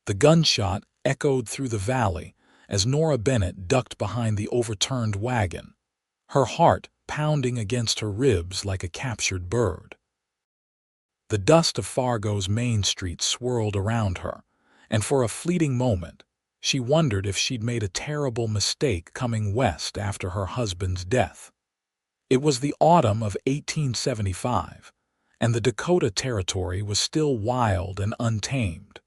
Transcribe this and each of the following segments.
The gunshot echoed through the valley as Nora Bennett ducked behind the overturned wagon, her heart pounding against her ribs like a captured bird. The dust of Fargo's main street swirled around her, and for a fleeting moment, she wondered if she'd made a terrible mistake coming west after her husband's death. It was the autumn of 1875, and the Dakota Territory was still wild and untamed.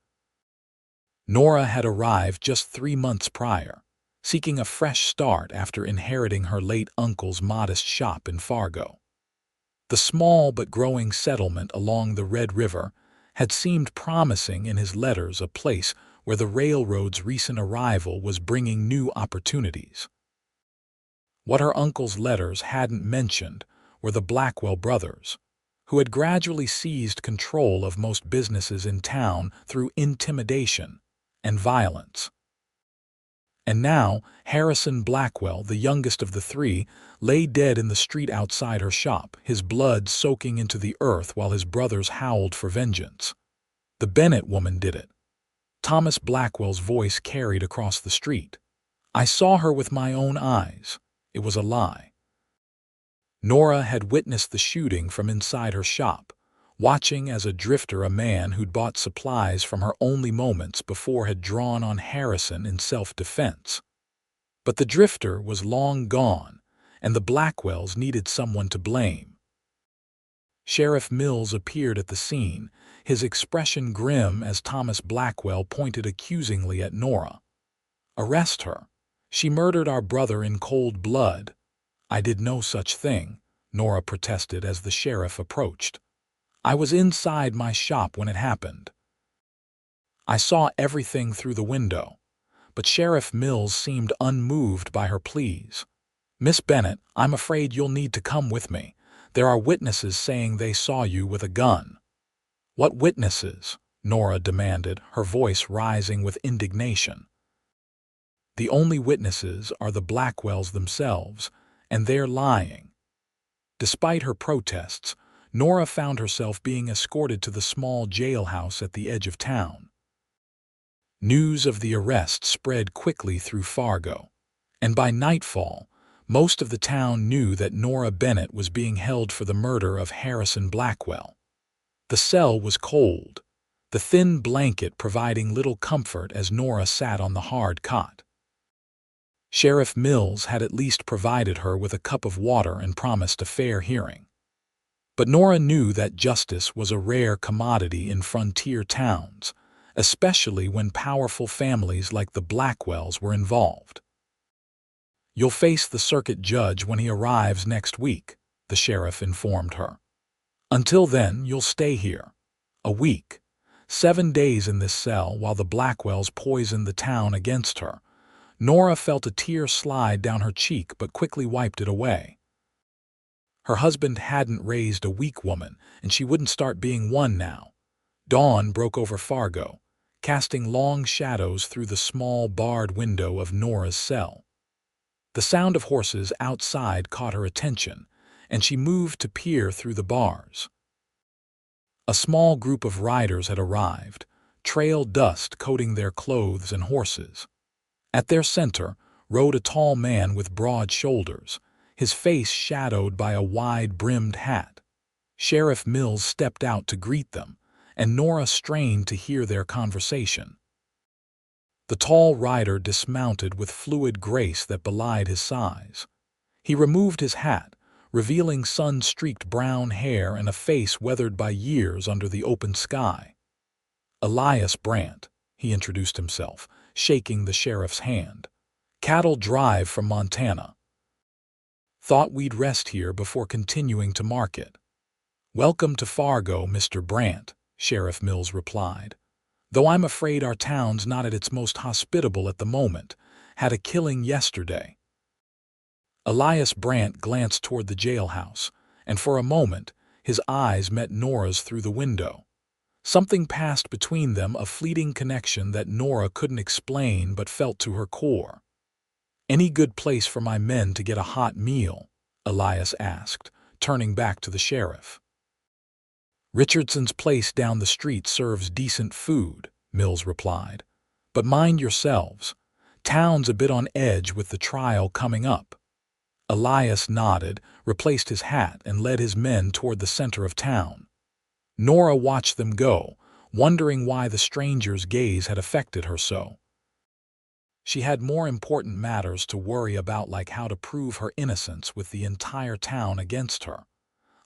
Nora had arrived just 3 months prior, seeking a fresh start after inheriting her late uncle's modest shop in Fargo. The small but growing settlement along the Red River had seemed promising in his letters, a place where the railroad's recent arrival was bringing new opportunities. What her uncle's letters hadn't mentioned were the Blackwell brothers, who had gradually seized control of most businesses in town through intimidation and violence. And now Harrison Blackwell, the youngest of the three, lay dead in the street outside her shop, his blood soaking into the earth while his brothers howled for vengeance. The Bennett woman did it. Thomas Blackwell's voice carried across the street. I saw her with my own eyes. It was a lie. Nora had witnessed the shooting from inside her shop, watching as a drifter, a man who'd bought supplies from her only moments before, had drawn on Harrison in self-defense. But the drifter was long gone, and the Blackwells needed someone to blame. Sheriff Mills appeared at the scene, his expression grim as Thomas Blackwell pointed accusingly at Nora. Arrest her. She murdered our brother in cold blood. I did no such thing, Nora protested as the sheriff approached. I was inside my shop when it happened. I saw everything through the window, but Sheriff Mills seemed unmoved by her pleas. Miss Bennett, I'm afraid you'll need to come with me. There are witnesses saying they saw you with a gun. What witnesses? Nora demanded, her voice rising with indignation. The only witnesses are the Blackwells themselves, and they're lying. Despite her protests, Nora found herself being escorted to the small jailhouse at the edge of town. News of the arrest spread quickly through Fargo, and by nightfall, most of the town knew that Nora Bennett was being held for the murder of Harrison Blackwell. The cell was cold, the thin blanket providing little comfort as Nora sat on the hard cot. Sheriff Mills had at least provided her with a cup of water and promised a fair hearing. But Nora knew that justice was a rare commodity in frontier towns, especially when powerful families like the Blackwells were involved. You'll face the circuit judge when he arrives next week, the sheriff informed her. Until then, you'll stay here. A week. 7 days in this cell while the Blackwells poisoned the town against her. Nora felt a tear slide down her cheek but quickly wiped it away. Her husband hadn't raised a weak woman, and she wouldn't start being one now. Dawn broke over Fargo, casting long shadows through the small barred window of Nora's cell. The sound of horses outside caught her attention, and she moved to peer through the bars. A small group of riders had arrived, trail dust coating their clothes and horses. At their center rode a tall man with broad shoulders, his face shadowed by a wide-brimmed hat. Sheriff Mills stepped out to greet them, and Nora strained to hear their conversation. The tall rider dismounted with fluid grace that belied his size. He removed his hat, revealing sun-streaked brown hair and a face weathered by years under the open sky. Elias Brandt, he introduced himself, shaking the sheriff's hand. Cattle drive from Montana. Thought we'd rest here before continuing to market. Welcome to Fargo, Mr. Brandt, Sheriff Mills replied. Though I'm afraid our town's not at its most hospitable at the moment. Had a killing yesterday. Elias Brandt glanced toward the jailhouse, and for a moment, his eyes met Nora's through the window. Something passed between them, a fleeting connection that Nora couldn't explain but felt to her core. Any good place for my men to get a hot meal? Elias asked, turning back to the sheriff. Richardson's place down the street serves decent food, Mills replied. But mind yourselves. Town's a bit on edge with the trial coming up." Elias nodded, replaced his hat, and led his men toward the center of town. Nora watched them go, wondering why the stranger's gaze had affected her so. She had more important matters to worry about, like how to prove her innocence with the entire town against her.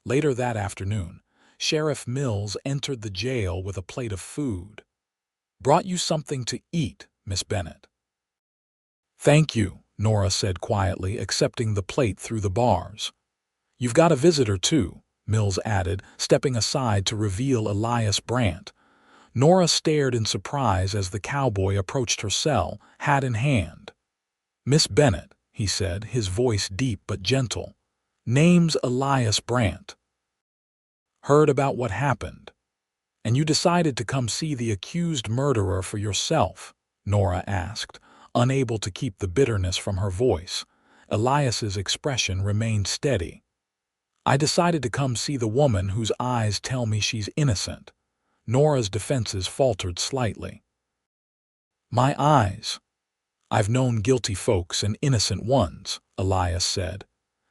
Later that afternoon, Sheriff Mills entered the jail with a plate of food. "Brought you something to eat, Miss Bennett." "Thank you," Nora said quietly, accepting the plate through the bars. "You've got a visitor, too," Mills added, stepping aside to reveal Elias Brandt. Nora stared in surprise as the cowboy approached her cell, hat in hand. "Miss Bennett," he said, his voice deep but gentle. "Name's Elias Brandt. Heard about what happened. And you decided to come see the accused murderer for yourself?" Nora asked, unable to keep the bitterness from her voice. Elias's expression remained steady. "I decided to come see the woman whose eyes tell me she's innocent." Nora's defenses faltered slightly. "My eyes. I've known guilty folks and innocent ones," Elias said.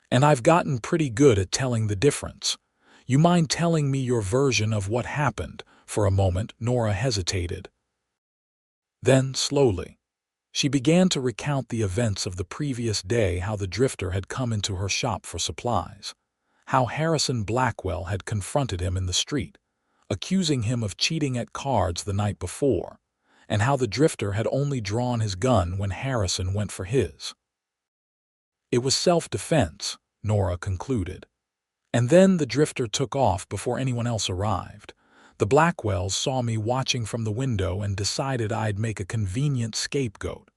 "And I've gotten pretty good at telling the difference. You mind telling me your version of what happened?" For a moment, Nora hesitated. Then, slowly, she began to recount the events of the previous day, how the drifter had come into her shop for supplies, how Harrison Blackwell had confronted him in the street, accusing him of cheating at cards the night before, and how the drifter had only drawn his gun when Harrison went for his. "It was self-defense," Nora concluded. "And then the drifter took off before anyone else arrived. The Blackwells saw me watching from the window and decided I'd make a convenient scapegoat."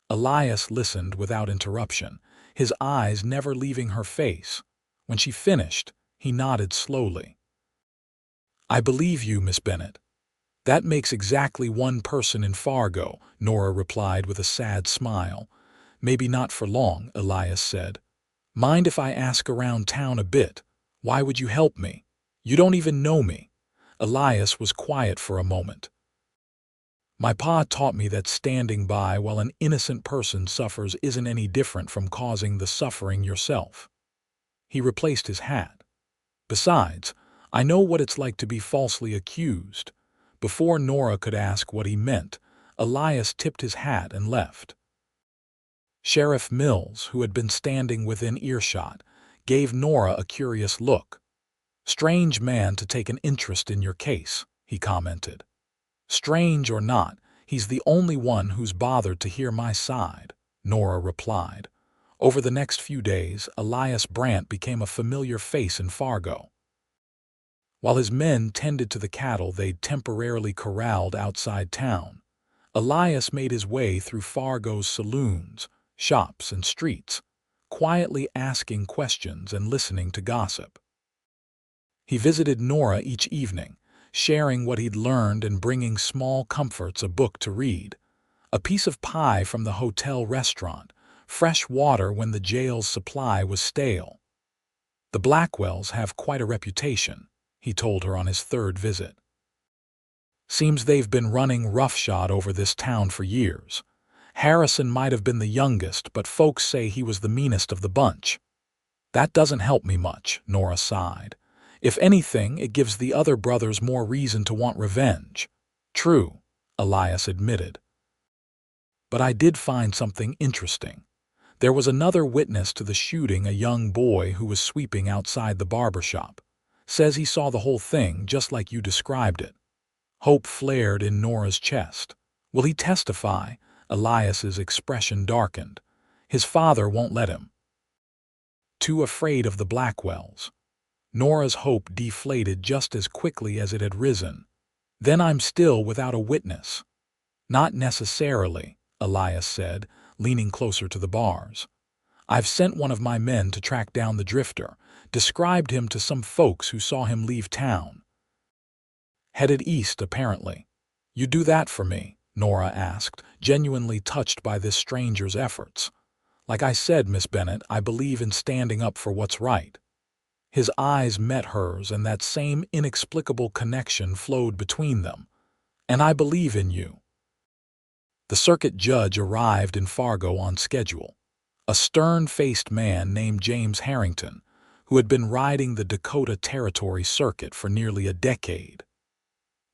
Elias listened without interruption, his eyes never leaving her face. When she finished, he nodded slowly. "I believe you, Miss Bennett. That makes exactly one person in Fargo," Nora replied with a sad smile. "Maybe not for long," Elias said. "Mind if I ask around town a bit? Why would you help me? You don't even know me." Elias was quiet for a moment. "My pa taught me that standing by while an innocent person suffers isn't any different from causing the suffering yourself." He replaced his hat. "Besides, I know what it's like to be falsely accused." Before Nora could ask what he meant, Elias tipped his hat and left. Sheriff Mills, who had been standing within earshot, gave Nora a curious look. "Strange man to take an interest in your case," he commented. "Strange or not, he's the only one who's bothered to hear my side," Nora replied. Over the next few days, Elias Brandt became a familiar face in Fargo. While his men tended to the cattle they'd temporarily corralled outside town, Elias made his way through Fargo's saloons, shops, and streets, quietly asking questions and listening to gossip. He visited Nora each evening, sharing what he'd learned and bringing small comforts: a book to read, a piece of pie from the hotel restaurant, fresh water when the jail's supply was stale. "The Blackwells have quite a reputation," he told her on his third visit. "Seems they've been running roughshod over this town for years. Harrison might have been the youngest, but folks say he was the meanest of the bunch." "That doesn't help me much," Nora sighed. "If anything, it gives the other brothers more reason to want revenge." "True," Elias admitted. "But I did find something interesting. There was another witness to the shooting, a young boy who was sweeping outside the barber shop. Says he saw the whole thing just like you described it." Hope flared in Nora's chest. "Will he testify?" Elias's expression darkened. "His father won't let him. Too afraid of the Blackwells." Nora's hope deflated just as quickly as it had risen. "Then I'm still without a witness." "Not necessarily," Elias said, leaning closer to the bars. "I've sent one of my men to track down the drifter, described him to some folks who saw him leave town. Headed east, apparently." "You do that for me?" Nora asked, genuinely touched by this stranger's efforts. "Like I said, Miss Bennett, I believe in standing up for what's right." His eyes met hers, and that same inexplicable connection flowed between them. "And I believe in you." The circuit judge arrived in Fargo on schedule, a stern-faced man named James Harrington, who had been riding the Dakota Territory circuit for nearly a decade.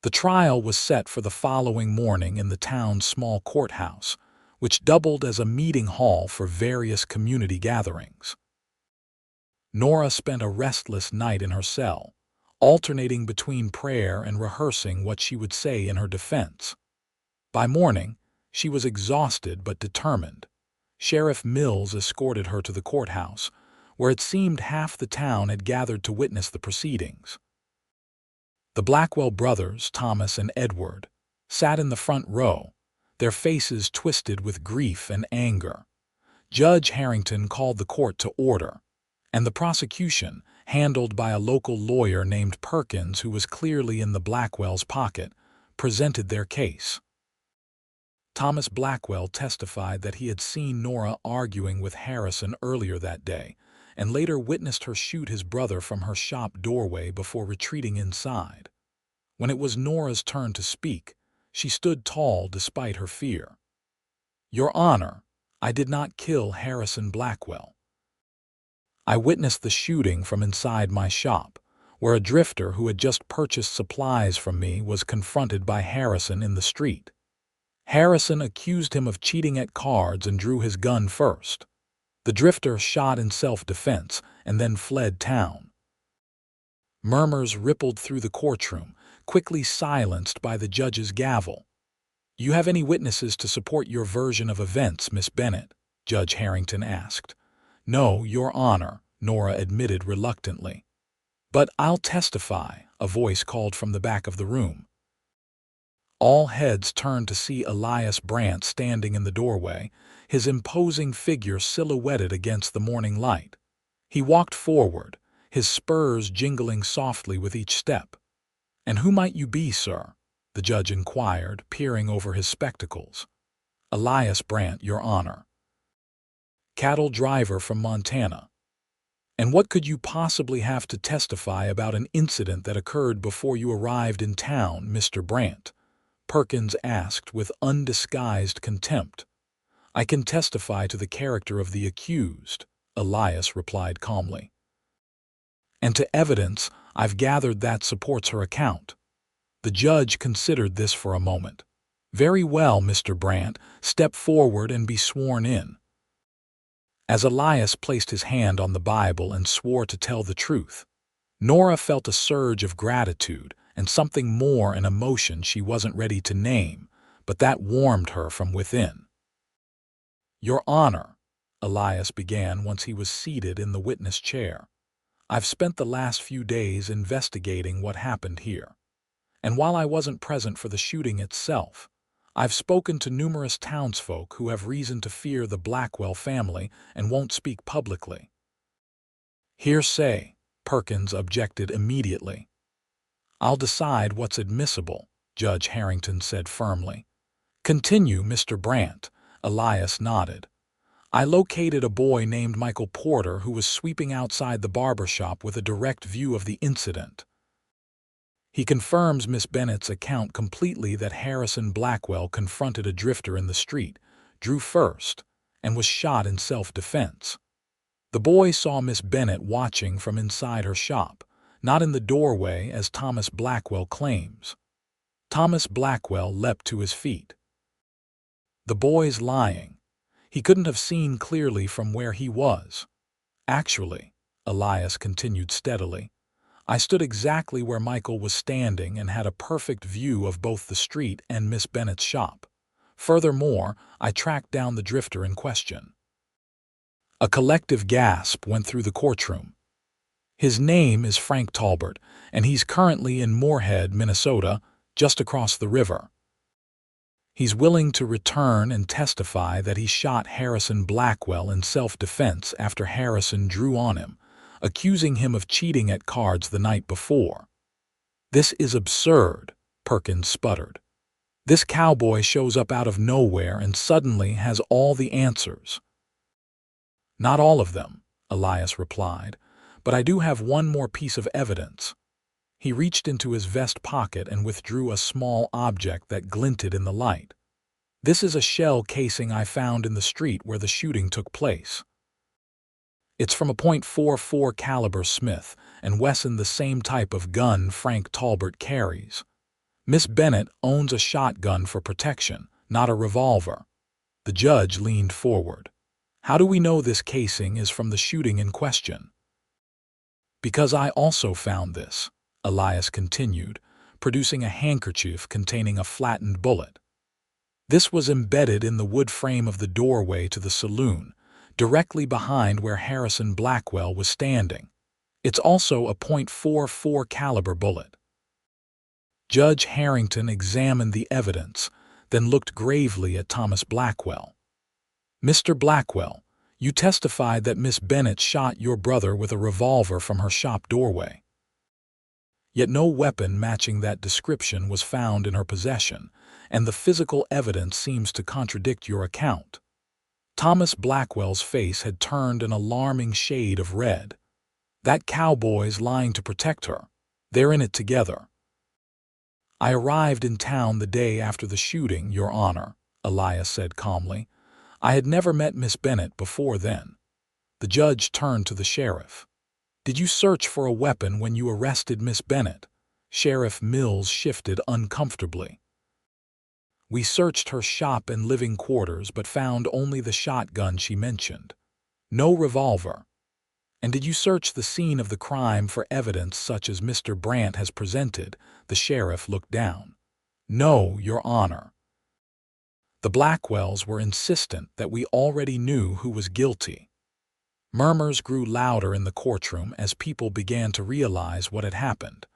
The trial was set for the following morning in the town's small courthouse, which doubled as a meeting hall for various community gatherings. Nora spent a restless night in her cell, alternating between prayer and rehearsing what she would say in her defense. By morning, she was exhausted but determined. Sheriff Mills escorted her to the courthouse, where it seemed half the town had gathered to witness the proceedings. The Blackwell brothers, Thomas and Edward, sat in the front row, their faces twisted with grief and anger. Judge Harrington called the court to order, and the prosecution, handled by a local lawyer named Perkins who was clearly in the Blackwell's pocket, presented their case. Thomas Blackwell testified that he had seen Nora arguing with Harrison earlier that day, and later witnessed her shoot his brother from her shop doorway before retreating inside. When it was Nora's turn to speak, she stood tall despite her fear. "Your Honor, I did not kill Harrison Blackwell. I witnessed the shooting from inside my shop, where a drifter who had just purchased supplies from me was confronted by Harrison in the street. Harrison accused him of cheating at cards and drew his gun first. The drifter shot in self-defense and then fled town." Murmurs rippled through the courtroom, quickly silenced by the judge's gavel. "You have any witnesses to support your version of events, Miss Bennett?" Judge Harrington asked. "No, Your Honor," Nora admitted reluctantly. "But I'll testify," a voice called from the back of the room. All heads turned to see Elias Brandt standing in the doorway, his imposing figure silhouetted against the morning light. He walked forward, his spurs jingling softly with each step. "And who might you be, sir?" the judge inquired, peering over his spectacles. "Elias Brandt, Your Honor. Cattle driver from Montana." "And what could you possibly have to testify about an incident that occurred before you arrived in town, Mr. Brandt?" Perkins asked with undisguised contempt. "I can testify to the character of the accused," Elias replied calmly. "And to evidence I've gathered that supports her account." The judge considered this for a moment. "Very well, Mr. Brandt, step forward and be sworn in." As Elias placed his hand on the Bible and swore to tell the truth, Nora felt a surge of gratitude and something more, an emotion she wasn't ready to name, but that warmed her from within. "Your Honor," Elias began once he was seated in the witness chair, "I've spent the last few days investigating what happened here. And while I wasn't present for the shooting itself, I've spoken to numerous townsfolk who have reason to fear the Blackwell family and won't speak publicly." "Hearsay," Perkins objected immediately. "I'll decide what's admissible," Judge Harrington said firmly. "Continue, Mr. Brandt," Elias nodded. "I located a boy named Michael Porter who was sweeping outside the barber shop with a direct view of the incident. He confirms Miss Bennett's account completely that Harrison Blackwell confronted a drifter in the street, drew first, and was shot in self-defense. The boy saw Miss Bennett watching from inside her shop, not in the doorway as Thomas Blackwell claims." Thomas Blackwell leapt to his feet. "The boy's lying. He couldn't have seen clearly from where he was. Actually," Elias continued steadily, "I stood exactly where Michael was standing and had a perfect view of both the street and Miss Bennett's shop. Furthermore, I tracked down the drifter in question." A collective gasp went through the courtroom. "His name is Frank Talbert, and he's currently in Moorhead, Minnesota, just across the river. He's willing to return and testify that he shot Harrison Blackwell in self-defense after Harrison drew on him, accusing him of cheating at cards the night before." "This is absurd," Perkins sputtered. "This cowboy shows up out of nowhere and suddenly has all the answers." "Not all of them," Elias replied, "but I do have one more piece of evidence." He reached into his vest pocket and withdrew a small object that glinted in the light. This is a shell casing I found in the street where the shooting took place. It's from a .44 caliber Smith & Wesson, the same type of gun Frank Talbot carries. Miss Bennett owns a shotgun for protection, not a revolver. The judge leaned forward. How do we know this casing is from the shooting in question? Because I also found this, Elias continued, producing a handkerchief containing a flattened bullet. This was embedded in the wood frame of the doorway to the saloon, directly behind where Harrison Blackwell was standing. It's also a .44 caliber bullet. Judge Harrington examined the evidence, then looked gravely at Thomas Blackwell. Mr. Blackwell, you testified that Miss Bennett shot your brother with a revolver from her shop doorway. Yet no weapon matching that description was found in her possession, and the physical evidence seems to contradict your account. Thomas Blackwell's face had turned an alarming shade of red. That cowboy's lying to protect her. They're in it together. I arrived in town the day after the shooting, Your Honor, Elias said calmly. I had never met Miss Bennett before then. The judge turned to the sheriff. Did you search for a weapon when you arrested Miss Bennett? Sheriff Mills shifted uncomfortably. We searched her shop and living quarters but found only the shotgun she mentioned. No revolver. And did you search the scene of the crime for evidence such as Mr. Brandt has presented? The sheriff looked down. No, Your Honor. The Blackwells were insistent that we already knew who was guilty. Murmurs grew louder in the courtroom as people began to realize what had happened.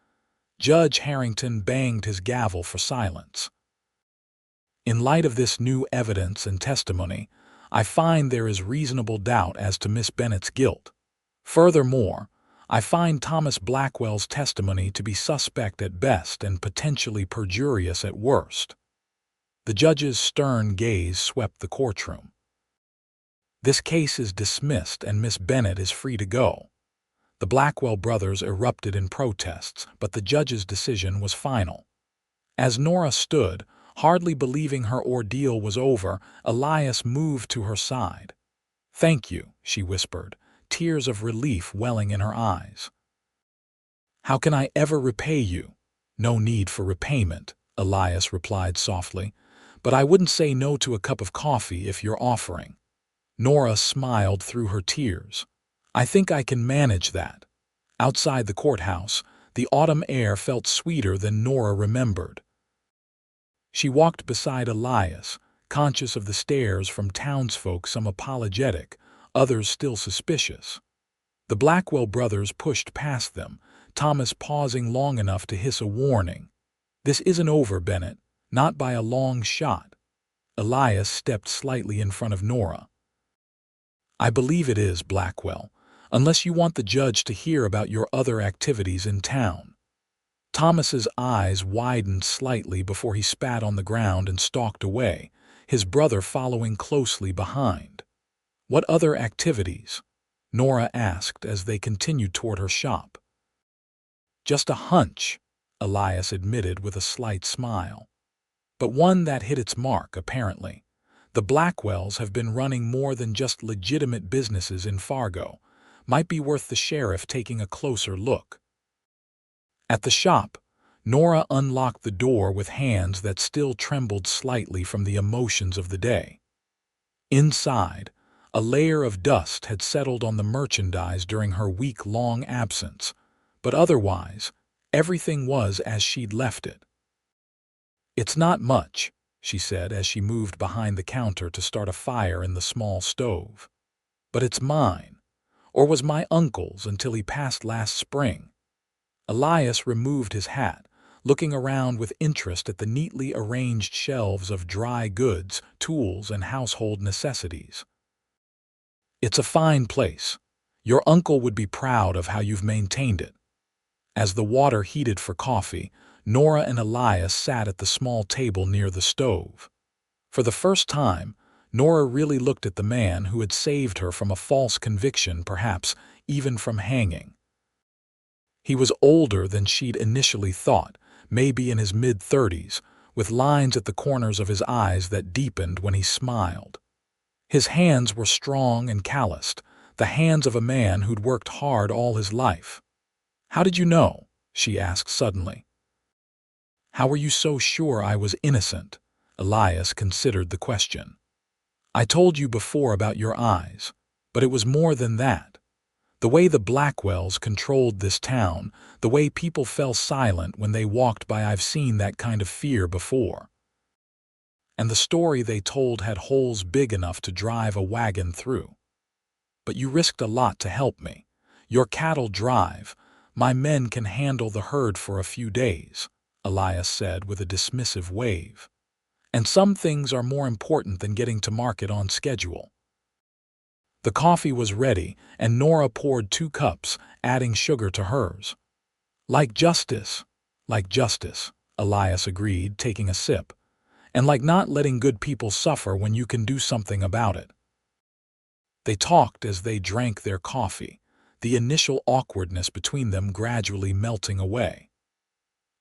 Judge Harrington banged his gavel for silence. In light of this new evidence and testimony, I find there is reasonable doubt as to Miss Bennett's guilt. Furthermore, I find Thomas Blackwell's testimony to be suspect at best and potentially perjurious at worst. The judge's stern gaze swept the courtroom. This case is dismissed and Miss Bennett is free to go. The Blackwell brothers erupted in protests, but the judge's decision was final. As Nora stood, hardly believing her ordeal was over, Elias moved to her side. "Thank you," she whispered, tears of relief welling in her eyes. "How can I ever repay you?" "No need for repayment," Elias replied softly, "but I wouldn't say no to a cup of coffee if you're offering." Nora smiled through her tears. "I think I can manage that." Outside the courthouse, the autumn air felt sweeter than Nora remembered. She walked beside Elias, conscious of the stares from townsfolk, some apologetic, others still suspicious. The Blackwell brothers pushed past them, Thomas pausing long enough to hiss a warning. "This isn't over, Bennett, not by a long shot." Elias stepped slightly in front of Nora. "I believe it is, Blackwell, unless you want the judge to hear about your other activities in town." Thomas's eyes widened slightly before he spat on the ground and stalked away, his brother following closely behind. "What other activities?" Nora asked as they continued toward her shop. "Just a hunch," Elias admitted with a slight smile. "But one that hit its mark, apparently. The Blackwells have been running more than just legitimate businesses in Fargo. Might be worth the sheriff taking a closer look." At the shop, Nora unlocked the door with hands that still trembled slightly from the emotions of the day. Inside, a layer of dust had settled on the merchandise during her week-long absence, but otherwise, everything was as she'd left it. "It's not much," she said as she moved behind the counter to start a fire in the small stove. "But it's mine, or was my uncle's until he passed last spring." Elias removed his hat, looking around with interest at the neatly arranged shelves of dry goods, tools, and household necessities. "It's a fine place. Your uncle would be proud of how you've maintained it." As the water heated for coffee, Nora and Elias sat at the small table near the stove. For the first time, Nora really looked at the man who had saved her from a false conviction, perhaps even from hanging. He was older than she'd initially thought, maybe in his mid-30s, with lines at the corners of his eyes that deepened when he smiled. His hands were strong and calloused, the hands of a man who'd worked hard all his life. "How did you know?" she asked suddenly. "How were you so sure I was innocent?" Elias considered the question. "I told you before about your eyes, but it was more than that. The way the Blackwells controlled this town, the way people fell silent when they walked by, I've seen that kind of fear before. And the story they told had holes big enough to drive a wagon through. But you risked a lot to help me. Your cattle drive. My men can handle the herd for a few days," Elias said with a dismissive wave. "And some things are more important than getting to market on schedule." The coffee was ready, and Nora poured 2 cups, adding sugar to hers. Like justice," Elias agreed, taking a sip. "And like not letting good people suffer when you can do something about it." They talked as they drank their coffee, the initial awkwardness between them gradually melting away.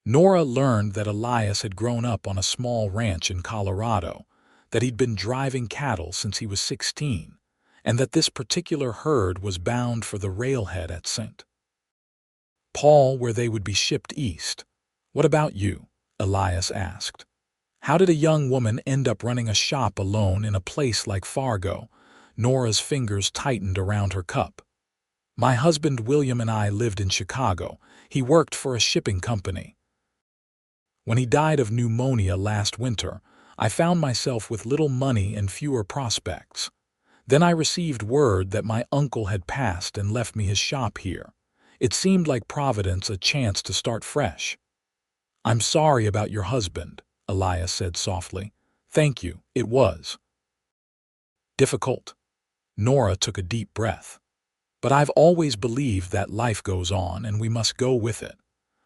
Nora learned that Elias had grown up on a small ranch in Colorado, that he'd been driving cattle since he was 16, and that this particular herd was bound for the railhead at St. Paul, where they would be shipped east. "What about you?" Elias asked. "How did a young woman end up running a shop alone in a place like Fargo?" Nora's fingers tightened around her cup. "My husband William and I lived in Chicago. He worked for a shipping company. When he died of pneumonia last winter, I found myself with little money and fewer prospects. Then I received word that my uncle had passed and left me his shop here. It seemed like Providence, a chance to start fresh." "I'm sorry about your husband," Elias said softly. "Thank you, it was difficult." Nora took a deep breath. "But I've always believed that life goes on and we must go with it.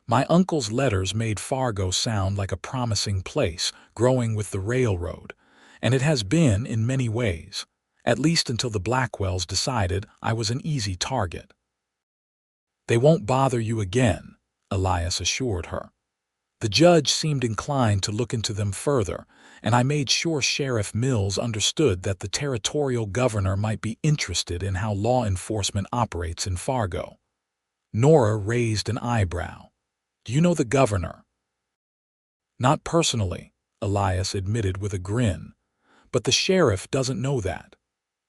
My uncle's letters made Fargo sound like a promising place, growing with the railroad, and it has been in many ways, at least until the Blackwells decided I was an easy target." "They won't bother you again," Elias assured her. "The judge seemed inclined to look into them further, and I made sure Sheriff Mills understood that the territorial governor might be interested in how law enforcement operates in Fargo." Nora raised an eyebrow. "Do you know the governor?" "Not personally," Elias admitted with a grin. "But the sheriff doesn't know that."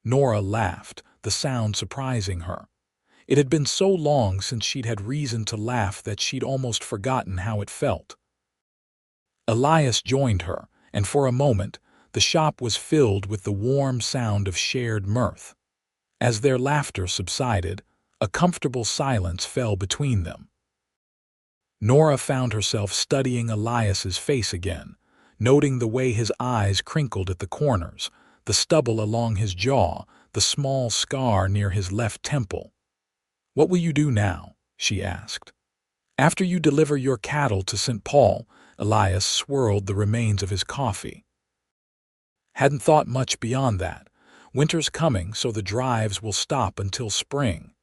Nora laughed, the sound surprising her. It had been so long since she'd had reason to laugh that she'd almost forgotten how it felt. Elias joined her, and for a moment, the shop was filled with the warm sound of shared mirth. As their laughter subsided, a comfortable silence fell between them. Nora found herself studying Elias's face again, noting the way his eyes crinkled at the corners, the stubble along his jaw, the small scar near his left temple. "What will you do now?" she asked. "After you deliver your cattle to St. Paul," Elias swirled the remains of his coffee. "Hadn't thought much beyond that. Winter's coming, so the drives will stop until spring.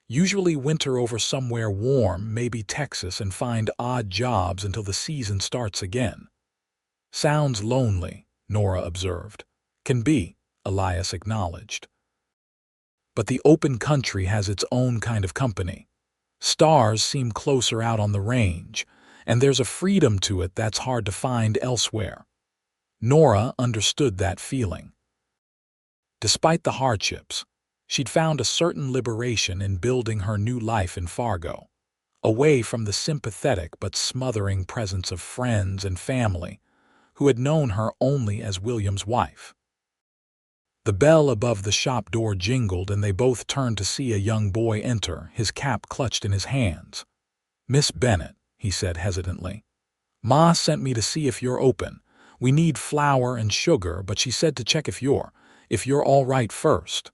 Usually winter over somewhere warm, maybe Texas, and find odd jobs until the season starts again." "Sounds lonely," Nora observed. "Can be," Elias acknowledged. "But the open country has its own kind of company. Stars seem closer out on the range, and there's a freedom to it that's hard to find elsewhere." Nora understood that feeling. Despite the hardships, she'd found a certain liberation in building her new life in Fargo, away from the sympathetic but smothering presence of friends and family who had known her only as William's wife. The bell above the shop door jingled, and they both turned to see a young boy enter, his cap clutched in his hands. "Miss Bennett," he said hesitantly. "Ma sent me to see if you're open. We need flour and sugar, but she said to check if you're all right first."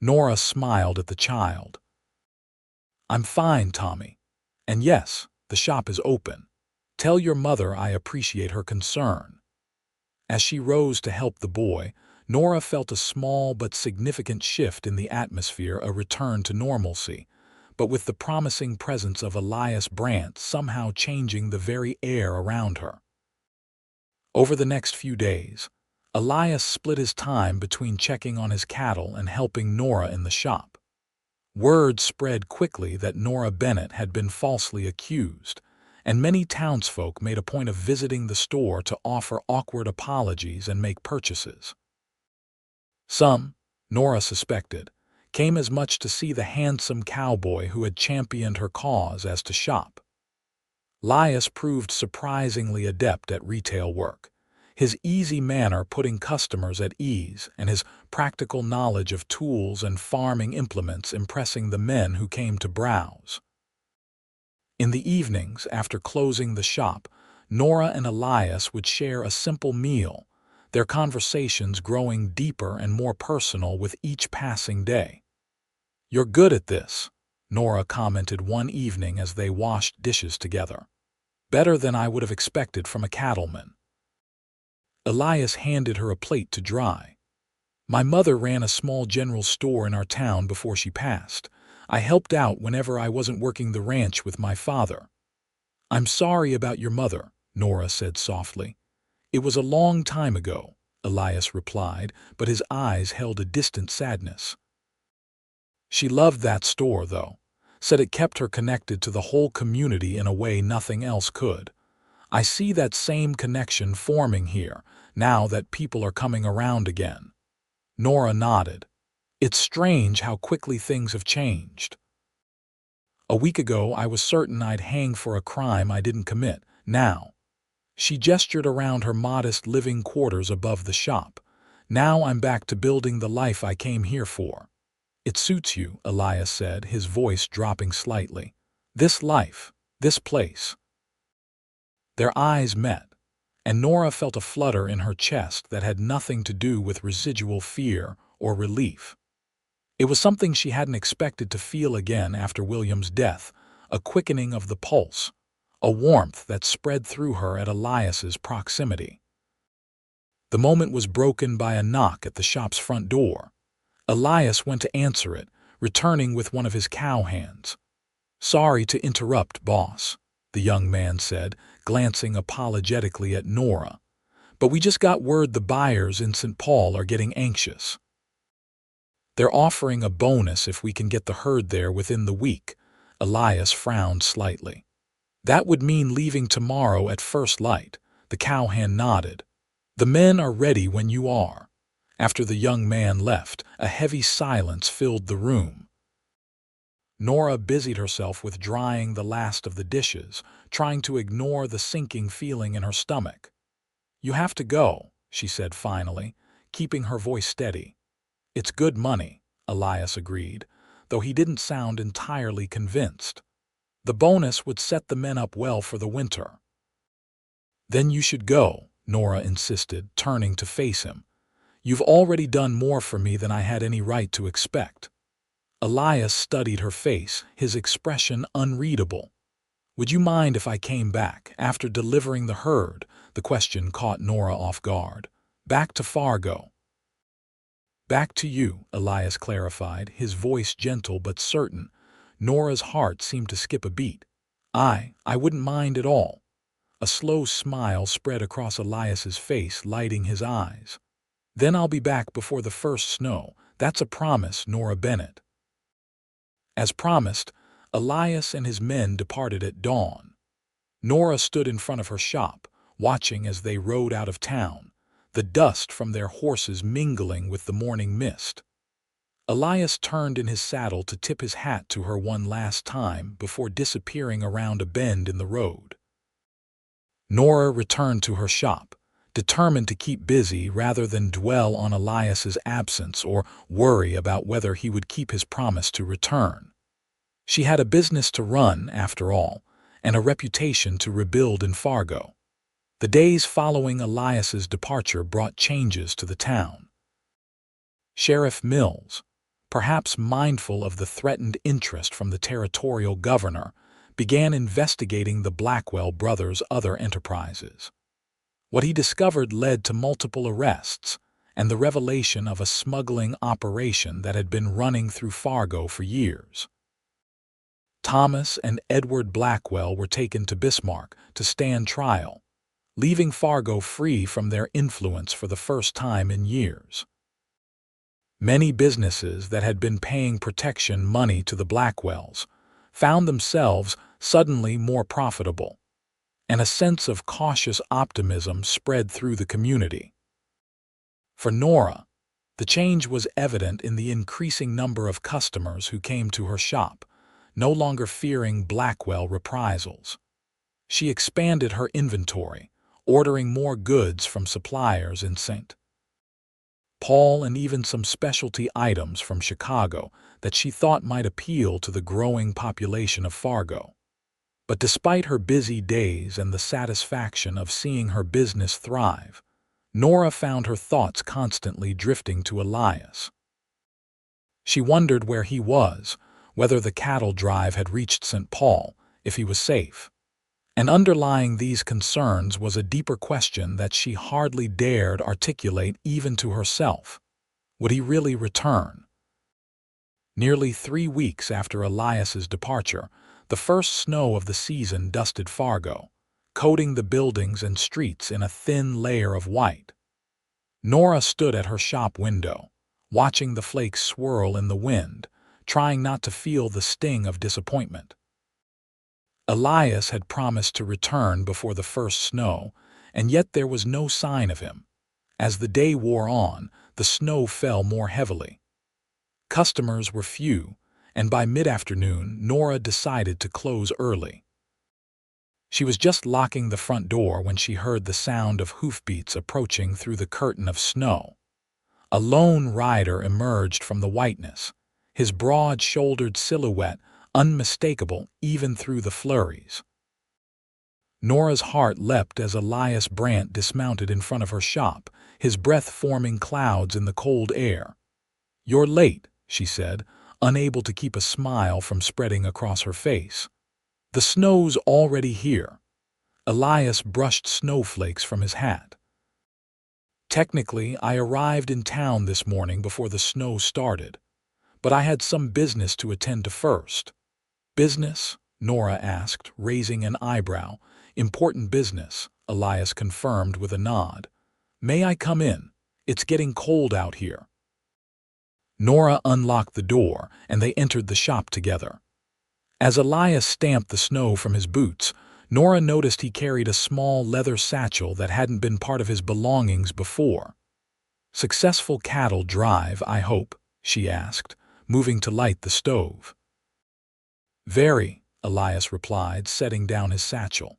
Nora smiled at the child. "I'm fine, Tommy. And yes, the shop is open. Tell your mother I appreciate her concern." As she rose to help the boy, Nora felt a small but significant shift in the atmosphere, a return to normalcy, but with the promising presence of Elias Brandt somehow changing the very air around her. Over the next few days, Elias split his time between checking on his cattle and helping Nora in the shop. Word spread quickly that Nora Bennett had been falsely accused, and many townsfolk made a point of visiting the store to offer awkward apologies and make purchases. Some, Nora suspected, came as much to see the handsome cowboy who had championed her cause as to shop. Elias proved surprisingly adept at retail work, his easy manner putting customers at ease and his practical knowledge of tools and farming implements impressing the men who came to browse. In the evenings, after closing the shop, Nora and Elias would share a simple meal, their conversations growing deeper and more personal with each passing day. "You're good at this," Nora commented one evening as they washed dishes together. "Better than I would have expected from a cattleman." Elias handed her a plate to dry. "My mother ran a small general store in our town before she passed. I helped out whenever I wasn't working the ranch with my father." "I'm sorry about your mother," Nora said softly. "It was a long time ago," Elias replied, but his eyes held a distant sadness. "She loved that store, though. Said it kept her connected to the whole community in a way nothing else could. I see that same connection forming here, now that people are coming around again." Nora nodded. "It's strange how quickly things have changed. A week ago I was certain I'd hang for a crime I didn't commit. Now," she gestured around her modest living quarters above the shop, "now I'm back to building the life I came here for." "It suits you," Elias said, his voice dropping slightly. "This life, this place." Their eyes met, and Nora felt a flutter in her chest that had nothing to do with residual fear or relief. It was something she hadn't expected to feel again after William's death, a quickening of the pulse, a warmth that spread through her at Elias's proximity. The moment was broken by a knock at the shop's front door. Elias went to answer it, returning with one of his cowhands. "Sorry to interrupt, boss," the young man said, glancing apologetically at Nora. "But we just got word the buyers in St. Paul are getting anxious. They're offering a bonus if we can get the herd there within the week." Elias frowned slightly. "That would mean leaving tomorrow at first light," the cowhand nodded. "The men are ready when you are." After the young man left, a heavy silence filled the room. Nora busied herself with drying the last of the dishes, trying to ignore the sinking feeling in her stomach. "You have to go," she said finally, keeping her voice steady. "It's good money," Elias agreed, though he didn't sound entirely convinced. "The bonus would set the men up well for the winter." "Then you should go," Nora insisted, turning to face him. "You've already done more for me than I had any right to expect." Elias studied her face, his expression unreadable. "Would you mind if I came back, after delivering the herd?" The question caught Nora off guard. "Back to Fargo." "Back to you," Elias clarified, his voice gentle but certain. Nora's heart seemed to skip a beat. I wouldn't mind at all." A slow smile spread across Elias's face, lighting his eyes. "Then I'll be back before the first snow. That's a promise, Nora Bennett." As promised, Elias and his men departed at dawn. Nora stood in front of her shop, watching as they rode out of town, the dust from their horses mingling with the morning mist. Elias turned in his saddle to tip his hat to her one last time before disappearing around a bend in the road. Nora returned to her shop, determined to keep busy rather than dwell on Elias's absence or worry about whether he would keep his promise to return. She had a business to run, after all, and a reputation to rebuild in Fargo. The days following Elias's departure brought changes to the town. Sheriff Mills, perhaps mindful of the threatened interest from the territorial governor, began investigating the Blackwell brothers' other enterprises. What he discovered led to multiple arrests and the revelation of a smuggling operation that had been running through Fargo for years. Thomas and Edward Blackwell were taken to Bismarck to stand trial. leaving Fargo free from their influence for the first time in years. Many businesses that had been paying protection money to the Blackwells found themselves suddenly more profitable, and a sense of cautious optimism spread through the community. For Nora, the change was evident in the increasing number of customers who came to her shop, no longer fearing Blackwell reprisals. She expanded her inventory, ordering more goods from suppliers in St. Paul and even some specialty items from Chicago that she thought might appeal to the growing population of Fargo. But despite her busy days and the satisfaction of seeing her business thrive, Nora found her thoughts constantly drifting to Elias. She wondered where he was, whether the cattle drive had reached St. Paul, if he was safe. And underlying these concerns was a deeper question that she hardly dared articulate even to herself. Would he really return? Nearly 3 weeks after Elias's departure, the first snow of the season dusted Fargo, coating the buildings and streets in a thin layer of white. Nora stood at her shop window, watching the flakes swirl in the wind, trying not to feel the sting of disappointment. Elias had promised to return before the first snow, and yet there was no sign of him. As the day wore on, the snow fell more heavily. Customers were few, and by mid-afternoon, Nora decided to close early. She was just locking the front door when she heard the sound of hoofbeats approaching through the curtain of snow. A lone rider emerged from the whiteness, his broad-shouldered silhouette unmistakable even through the flurries. Nora's heart leapt as Elias Brandt dismounted in front of her shop, his breath forming clouds in the cold air. "You're late," she said, unable to keep a smile from spreading across her face. "The snow's already here." Elias brushed snowflakes from his hat. "Technically, I arrived in town this morning before the snow started, but I had some business to attend to first." "Business?" Nora asked, raising an eyebrow. "Important business," Elias confirmed with a nod. "May I come in? It's getting cold out here." Nora unlocked the door, and they entered the shop together. As Elias stamped the snow from his boots, Nora noticed he carried a small leather satchel that hadn't been part of his belongings before. "Successful cattle drive, I hope?" she asked, moving to light the stove. "Very," Elias replied, setting down his satchel.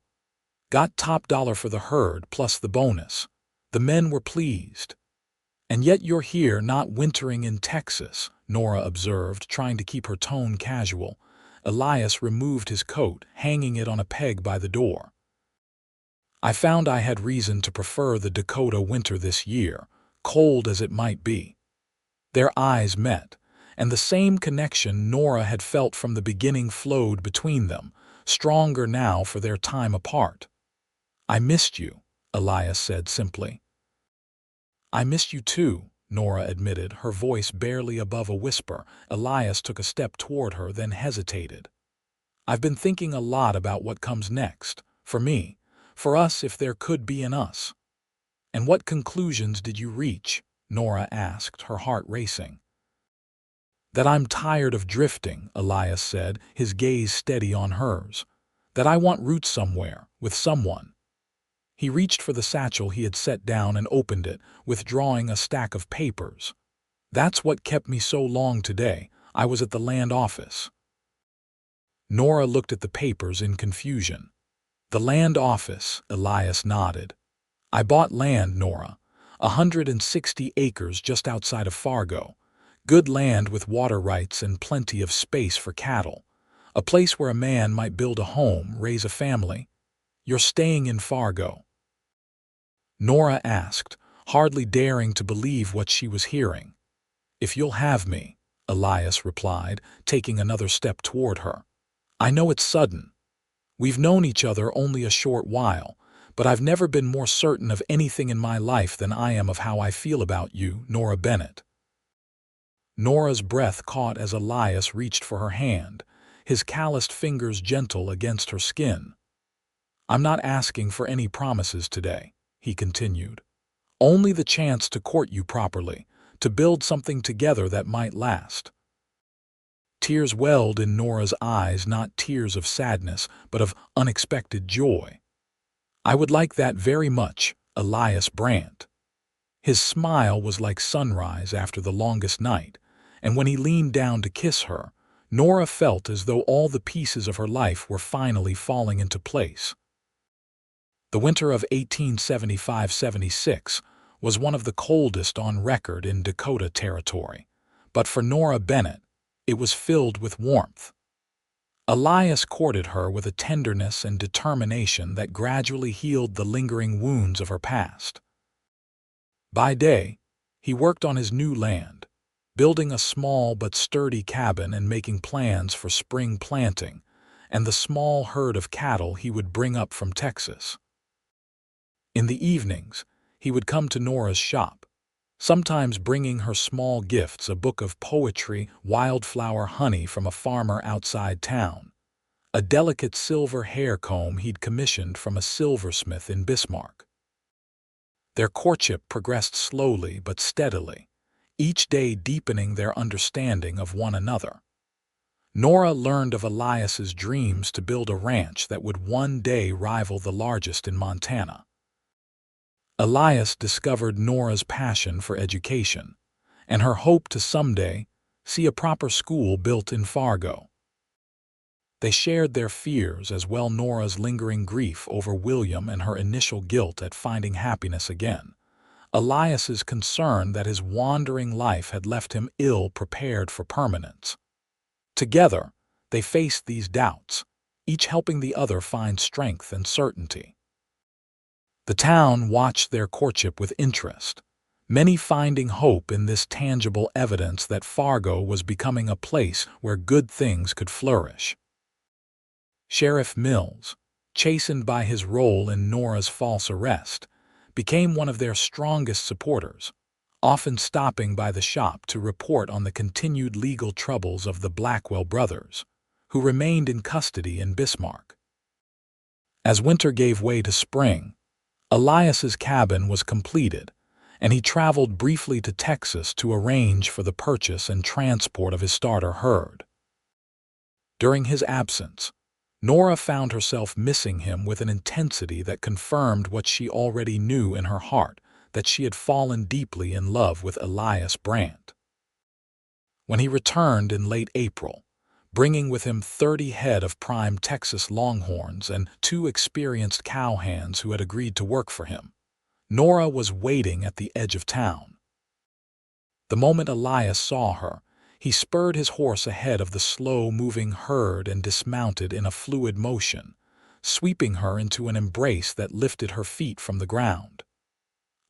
"Got top dollar for the herd plus the bonus." The men were pleased. "And yet you're here not wintering in Texas," Nora observed, trying to keep her tone casual. Elias removed his coat, hanging it on a peg by the door. "I found I had reason to prefer the Dakota winter this year, cold as it might be." Their eyes met, and the same connection Nora had felt from the beginning flowed between them, stronger now for their time apart. "I missed you," Elias said simply. "I missed you too," Nora admitted, her voice barely above a whisper. Elias took a step toward her, then hesitated. "I've been thinking a lot about what comes next, for me, for us if there could be an us." "And what conclusions did you reach?" Nora asked, her heart racing. "That I'm tired of drifting," Elias said, his gaze steady on hers. "That I want roots somewhere, with someone." He reached for the satchel he had set down and opened it, withdrawing a stack of papers. "That's what kept me so long today. I was at the land office." Nora looked at the papers in confusion. "The land office," Elias nodded. "I bought land, Nora. 160 acres just outside of Fargo. Good land with water rights and plenty of space for cattle. A place where a man might build a home, raise a family. You're staying in Fargo?" Nora asked, hardly daring to believe what she was hearing. "If you'll have me," Elias replied, taking another step toward her. "I know it's sudden. We've known each other only a short while, but I've never been more certain of anything in my life than I am of how I feel about you, Nora Bennett." Nora's breath caught as Elias reached for her hand, his calloused fingers gentle against her skin. I'm not asking for any promises today," he continued. "Only the chance to court you properly, to build something together that might last." Tears welled in Nora's eyes, not tears of sadness, but of unexpected joy. "I would like that very much, Elias Brandt." His smile was like sunrise after the longest night, and when he leaned down to kiss her, Nora felt as though all the pieces of her life were finally falling into place. The winter of 1875-76 was one of the coldest on record in Dakota Territory, but for Nora Bennett, it was filled with warmth. Elias courted her with a tenderness and determination that gradually healed the lingering wounds of her past. By day, he worked on his new land, building a small but sturdy cabin and making plans for spring planting and the small herd of cattle he would bring up from Texas. In the evenings, he would come to Nora's shop, sometimes bringing her small gifts, a book of poetry, wildflower honey from a farmer outside town, a delicate silver hair comb he'd commissioned from a silversmith in Bismarck. Their courtship progressed slowly but steadily, each day deepening their understanding of one another. Nora learned of Elias's dreams to build a ranch that would one day rival the largest in Montana. Elias discovered Nora's passion for education and her hope to someday see a proper school built in Fargo. They shared their fears as well, Nora's lingering grief over William and her initial guilt at finding happiness again, Elias's concern that his wandering life had left him ill-prepared for permanence. Together, they faced these doubts, each helping the other find strength and certainty. The town watched their courtship with interest, many finding hope in this tangible evidence that Fargo was becoming a place where good things could flourish. Sheriff Mills, chastened by his role in Nora's false arrest, became one of their strongest supporters, often stopping by the shop to report on the continued legal troubles of the Blackwell brothers, who remained in custody in Bismarck. As winter gave way to spring, Elias's cabin was completed, and he traveled briefly to Texas to arrange for the purchase and transport of his starter herd. During his absence, Nora found herself missing him with an intensity that confirmed what she already knew in her heart, that she had fallen deeply in love with Elias Brandt. When he returned in late April, bringing with him 30 head of prime Texas Longhorns and 2 experienced cowhands who had agreed to work for him, Nora was waiting at the edge of town. The moment Elias saw her, he spurred his horse ahead of the slow-moving herd and dismounted in a fluid motion, sweeping her into an embrace that lifted her feet from the ground.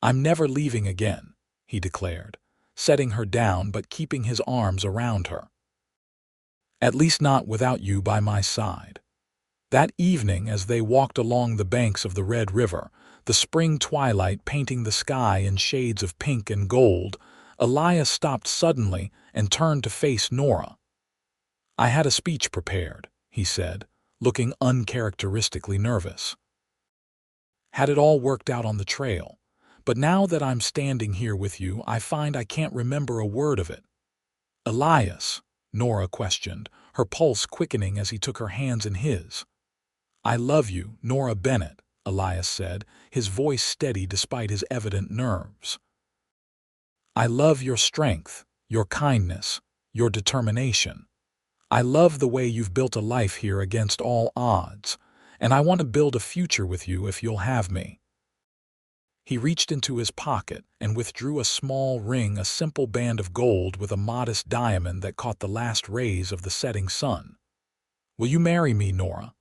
"I'm never leaving again," he declared, setting her down but keeping his arms around her. "At least not without you by my side." That evening, as they walked along the banks of the Red River, the spring twilight painting the sky in shades of pink and gold, Elias stopped suddenly and turned to face Nora. "I had a speech prepared," he said, looking uncharacteristically nervous. "Had it all worked out on the trail, but now that I'm standing here with you, I find I can't remember a word of it." "Elias," Nora questioned, her pulse quickening as he took her hands in his. "I love you, Nora Bennett," Elias said, his voice steady despite his evident nerves. "I love your strength, your kindness, your determination. I love the way you've built a life here against all odds, and I want to build a future with you if you'll have me." He reached into his pocket and withdrew a small ring, a simple band of gold with a modest diamond that caught the last rays of the setting sun. "Will you marry me, Nora?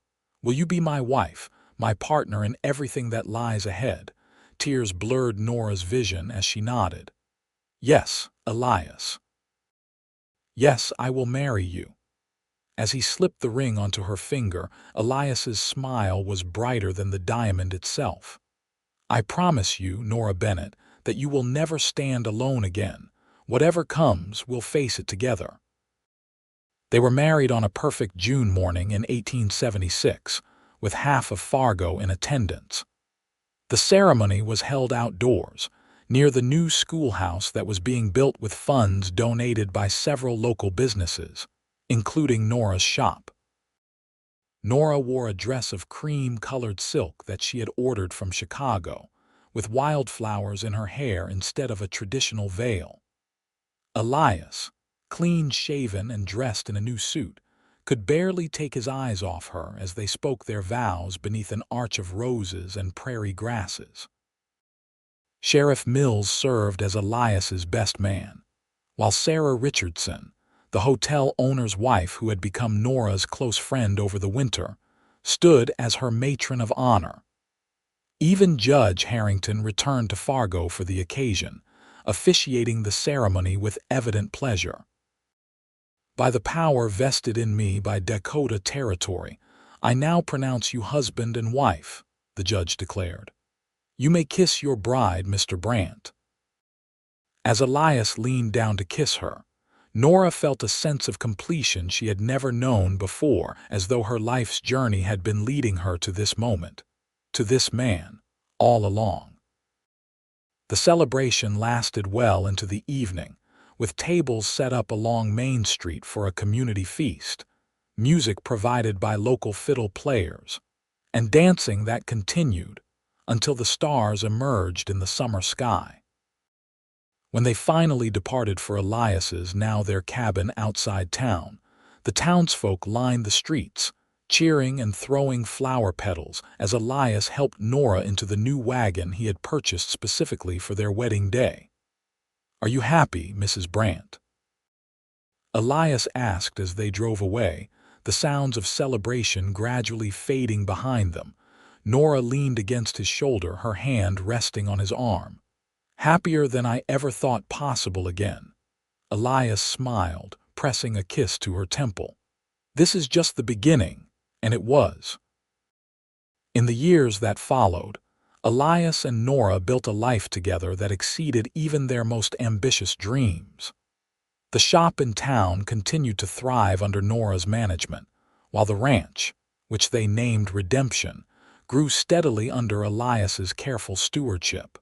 Will you be my wife, my partner in everything that lies ahead?" Tears blurred Nora's vision as she nodded. "Yes, Elias. Yes, I will marry you." As he slipped the ring onto her finger, Elias's smile was brighter than the diamond itself. "I promise you, Nora Bennett, that you will never stand alone again. Whatever comes, we'll face it together." They were married on a perfect June morning in 1876, with half of Fargo in attendance. The ceremony was held outdoors, near the new schoolhouse that was being built with funds donated by several local businesses, including Nora's shop. Nora wore a dress of cream-colored silk that she had ordered from Chicago, with wildflowers in her hair instead of a traditional veil. Elias, clean-shaven and dressed in a new suit, could barely take his eyes off her as they spoke their vows beneath an arch of roses and prairie grasses. Sheriff Mills served as Elias's best man, while Sarah Richardson, the hotel owner's wife who had become Nora's close friend over the winter, stood as her matron of honor. Even Judge Harrington returned to Fargo for the occasion, officiating the ceremony with evident pleasure. "By the power vested in me by Dakota Territory, I now pronounce you husband and wife," the judge declared. "You may kiss your bride, Mr. Brandt." As Elias leaned down to kiss her, Nora felt a sense of completion she had never known before, as though her life's journey had been leading her to this moment, to this man, all along. The celebration lasted well into the evening, with tables set up along Main Street for a community feast, music provided by local fiddle players, and dancing that continued until the stars emerged in the summer sky. When they finally departed for Elias's, now their cabin outside town, the townsfolk lined the streets, cheering and throwing flower petals as Elias helped Nora into the new wagon he had purchased specifically for their wedding day. "Are you happy, Mrs. Brandt?" Elias asked as they drove away, the sounds of celebration gradually fading behind them. Nora leaned against his shoulder, her hand resting on his arm. "Happier than I ever thought possible again." Elias smiled, pressing a kiss to her temple. "This is just the beginning," and it was. In the years that followed, Elias and Nora built a life together that exceeded even their most ambitious dreams. The shop in town continued to thrive under Nora's management, while the ranch, which they named Redemption, grew steadily under Elias's careful stewardship.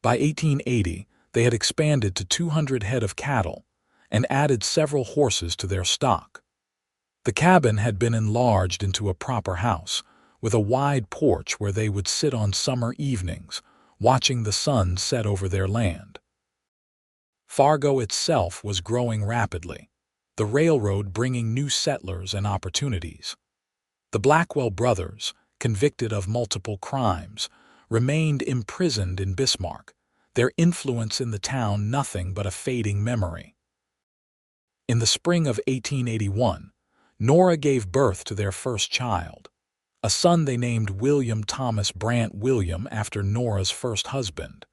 By 1880, they had expanded to 200 head of cattle and added several horses to their stock. The cabin had been enlarged into a proper house, with a wide porch where they would sit on summer evenings, watching the sun set over their land. Fargo itself was growing rapidly, the railroad bringing new settlers and opportunities. The Blackwell brothers, convicted of multiple crimes, remained imprisoned in Bismarck, their influence in the town nothing but a fading memory. In the spring of 1881, Nora gave birth to their first child, a son they named William Thomas Brandt, William after Nora's first husband,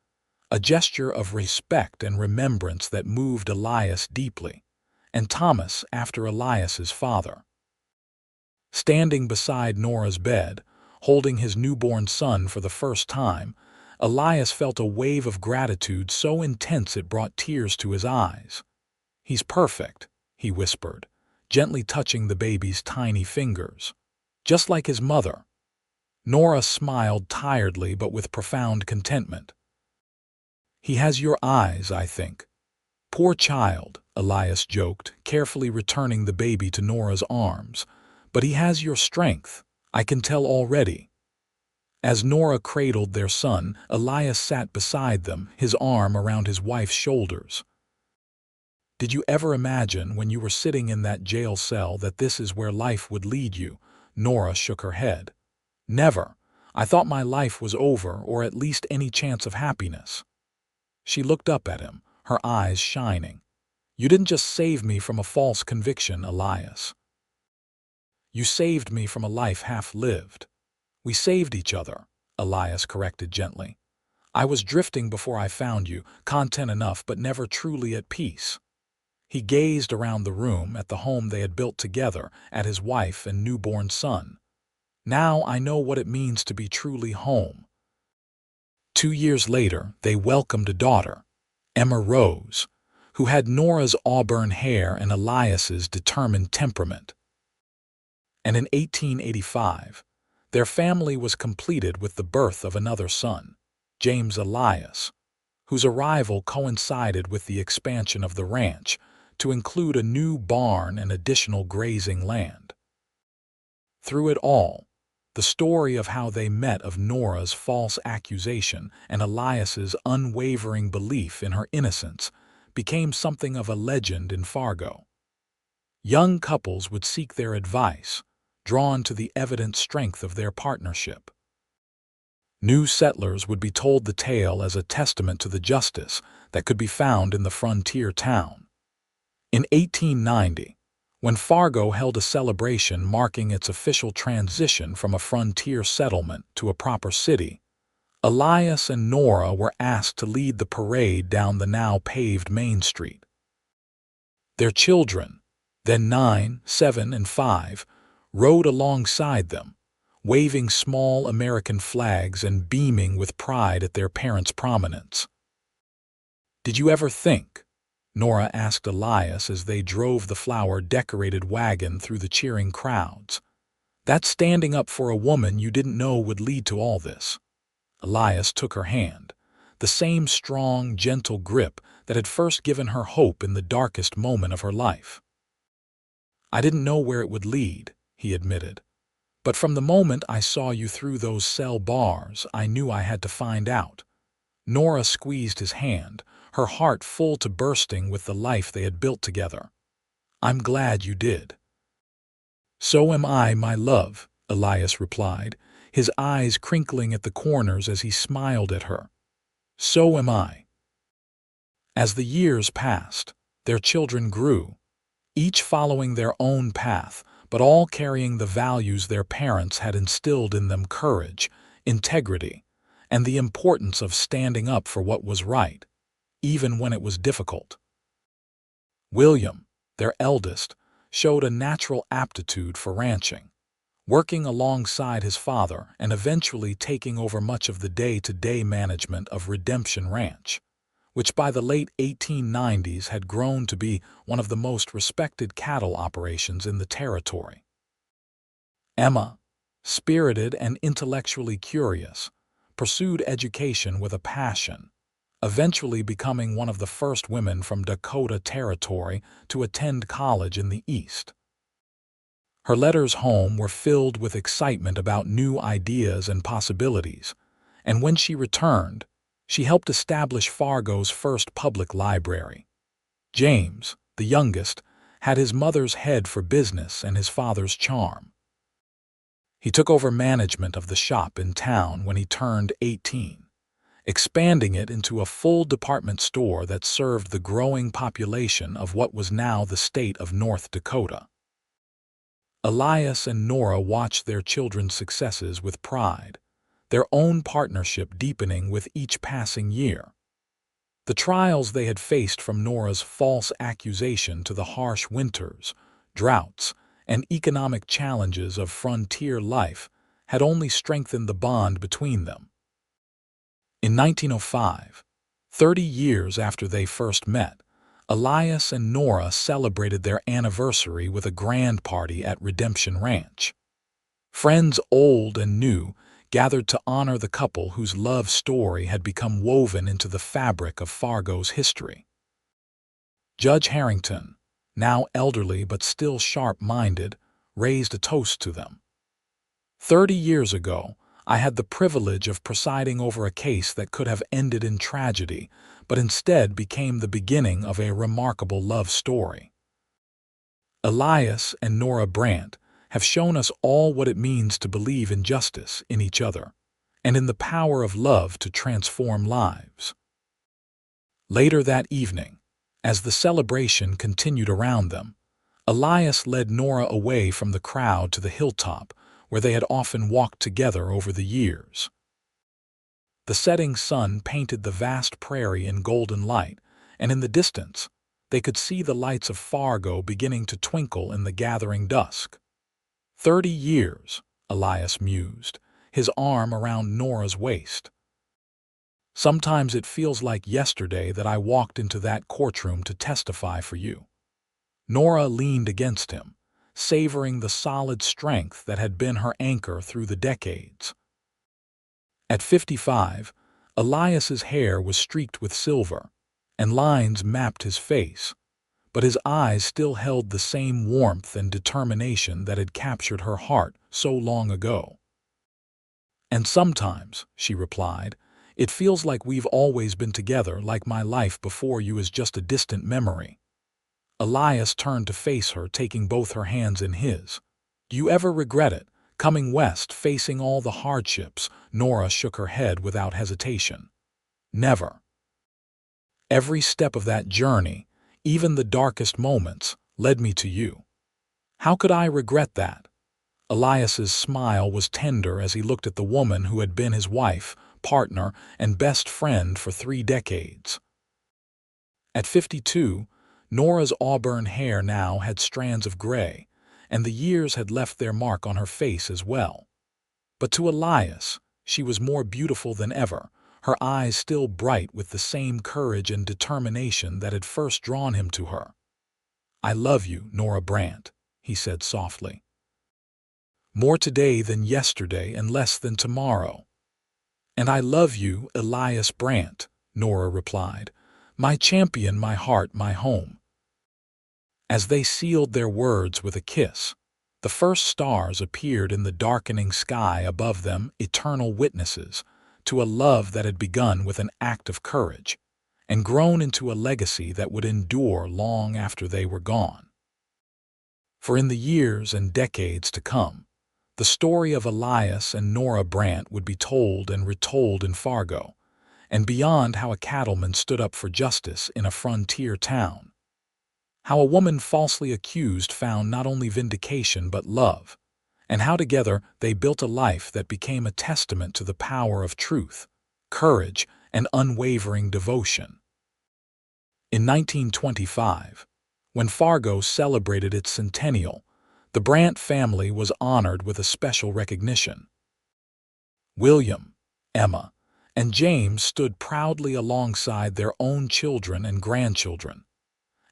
a gesture of respect and remembrance that moved Elias deeply, and Thomas after Elias's father. Standing beside Nora's bed, holding his newborn son for the first time, Elias felt a wave of gratitude so intense it brought tears to his eyes. "He's perfect," he whispered, gently touching the baby's tiny fingers. "Just like his mother." Nora smiled tiredly but with profound contentment. "He has your eyes, I think." "Poor child," Elias joked, carefully returning the baby to Nora's arms. "But he has your strength, I can tell already." As Nora cradled their son, Elias sat beside them, his arm around his wife's shoulders. "Did you ever imagine when you were sitting in that jail cell that this is where life would lead you?" Nora shook her head. "Never. I thought my life was over, or at least any chance of happiness." She looked up at him, her eyes shining. "You didn't just save me from a false conviction, Elias. You saved me from a life half-lived." "We saved each other," Elias corrected gently. "I was drifting before I found you, content enough but never truly at peace." He gazed around the room at the home they had built together, at his wife and newborn son. "Now I know what it means to be truly home." 2 years later, they welcomed a daughter, Emma Rose, who had Nora's auburn hair and Elias's determined temperament. And in 1885, their family was completed with the birth of another son, James Elias, whose arrival coincided with the expansion of the ranch to include a new barn and additional grazing land. Through it all, the story of how they met, of Nora's false accusation and Elias's unwavering belief in her innocence, became something of a legend in Fargo. Young couples would seek their advice, drawn to the evident strength of their partnership. New settlers would be told the tale as a testament to the justice that could be found in the frontier town. In 1890, when Fargo held a celebration marking its official transition from a frontier settlement to a proper city, Elias and Nora were asked to lead the parade down the now paved Main Street. Their children, then 9, 7, and 5, rode alongside them, waving small American flags and beaming with pride at their parents' prominence. "Did you ever think," Nora asked Elias as they drove the flower-decorated wagon through the cheering crowds, "that standing up for a woman you didn't know would lead to all this?" Elias took her hand, the same strong, gentle grip that had first given her hope in the darkest moment of her life. "I didn't know where it would lead," he admitted. "But from the moment I saw you through those cell bars, I knew I had to find out." Nora squeezed his hand, her heart full to bursting with the life they had built together. "I'm glad you did." "So am I, my love," Elias replied, his eyes crinkling at the corners as he smiled at her. "So am I." As the years passed, their children grew, each following their own path, but all carrying the values their parents had instilled in them: courage, integrity, and the importance of standing up for what was right, even when it was difficult. William, their eldest, showed a natural aptitude for ranching, working alongside his father and eventually taking over much of the day-to-day management of Redemption Ranch, which by the late 1890s had grown to be one of the most respected cattle operations in the territory. Emma, spirited and intellectually curious, pursued education with a passion, eventually becoming one of the first women from Dakota Territory to attend college in the East. Her letters home were filled with excitement about new ideas and possibilities, and when she returned, she helped establish Fargo's first public library. James, the youngest, had his mother's head for business and his father's charm. He took over management of the shop in town when he turned 18, expanding it into a full department store that served the growing population of what was now the state of North Dakota. Elias and Nora watched their children's successes with pride, their own partnership deepening with each passing year. The trials they had faced, from Nora's false accusation to the harsh winters, droughts, and economic challenges of frontier life, had only strengthened the bond between them. In 1905, 30 years after they first met, Elias and Nora celebrated their anniversary with a grand party at Redemption Ranch. Friends old and new gathered to honor the couple whose love story had become woven into the fabric of Fargo's history. Judge Harrington, now elderly but still sharp-minded, raised a toast to them. 30 years ago, I had the privilege of presiding over a case that could have ended in tragedy, but instead became the beginning of a remarkable love story. Elias and Nora Brandt have shown us all what it means to believe in justice in each other, and in the power of love to transform lives. Later that evening, as the celebration continued around them, Elias led Nora away from the crowd to the hilltop, where they had often walked together over the years. The setting sun painted the vast prairie in golden light, and in the distance, they could see the lights of Fargo beginning to twinkle in the gathering dusk. 30 years, Elias mused, his arm around Nora's waist. Sometimes it feels like yesterday that I walked into that courtroom to testify for you. Nora leaned against him, savoring the solid strength that had been her anchor through the decades. At 55, Elias's hair was streaked with silver, and lines mapped his face, but his eyes still held the same warmth and determination that had captured her heart so long ago. "And sometimes," she replied, "it feels like we've always been together, like my life before you is just a distant memory." Elias turned to face her, taking both her hands in his. "Do you ever regret it, coming west, facing all the hardships?" Nora shook her head without hesitation. "Never. Every step of that journey, even the darkest moments, led me to you. How could I regret that?" Elias's smile was tender as he looked at the woman who had been his wife, partner, and best friend for 3 decades. At 52, Nora's auburn hair now had strands of gray, and the years had left their mark on her face as well. But to Elias, she was more beautiful than ever, her eyes still bright with the same courage and determination that had first drawn him to her. "I love you, Nora Brandt," he said softly. "More today than yesterday and less than tomorrow." "And I love you, Elias Brandt," Nora replied. "My champion, my heart, my home." As they sealed their words with a kiss, the first stars appeared in the darkening sky above them, eternal witnesses to a love that had begun with an act of courage and grown into a legacy that would endure long after they were gone. For in the years and decades to come, the story of Elias and Nora Brandt would be told and retold in Fargo, and beyond, how a cattleman stood up for justice in a frontier town. How a woman falsely accused found not only vindication but love, and how together they built a life that became a testament to the power of truth, courage, and unwavering devotion. In 1925, when Fargo celebrated its centennial, the Brandt family was honored with a special recognition. William, Emma, and James stood proudly alongside their own children and grandchildren,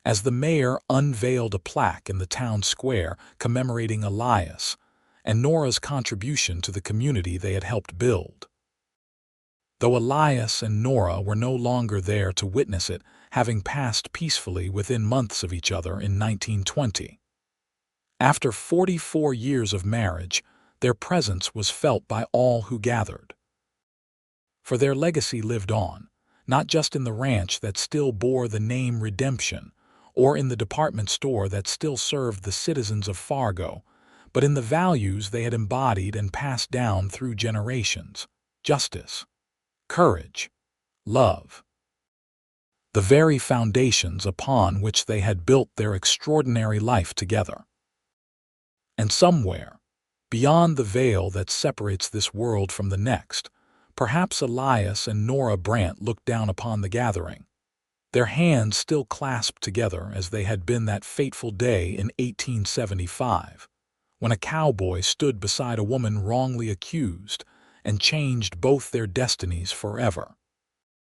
as the mayor unveiled a plaque in the town square commemorating Elias and Nora's contribution to the community they had helped build. Though Elias and Nora were no longer there to witness it, having passed peacefully within months of each other in 1920. After 44 years of marriage, their presence was felt by all who gathered. For their legacy lived on, not just in the ranch that still bore the name Redemption, or in the department store that still served the citizens of Fargo, but in the values they had embodied and passed down through generations: justice, courage, love. The very foundations upon which they had built their extraordinary life together. And somewhere, beyond the veil that separates this world from the next, perhaps Elias and Nora Brandt looked down upon the gathering, their hands still clasped together as they had been that fateful day in 1875, when a cowboy stood beside a woman wrongly accused and changed both their destinies forever.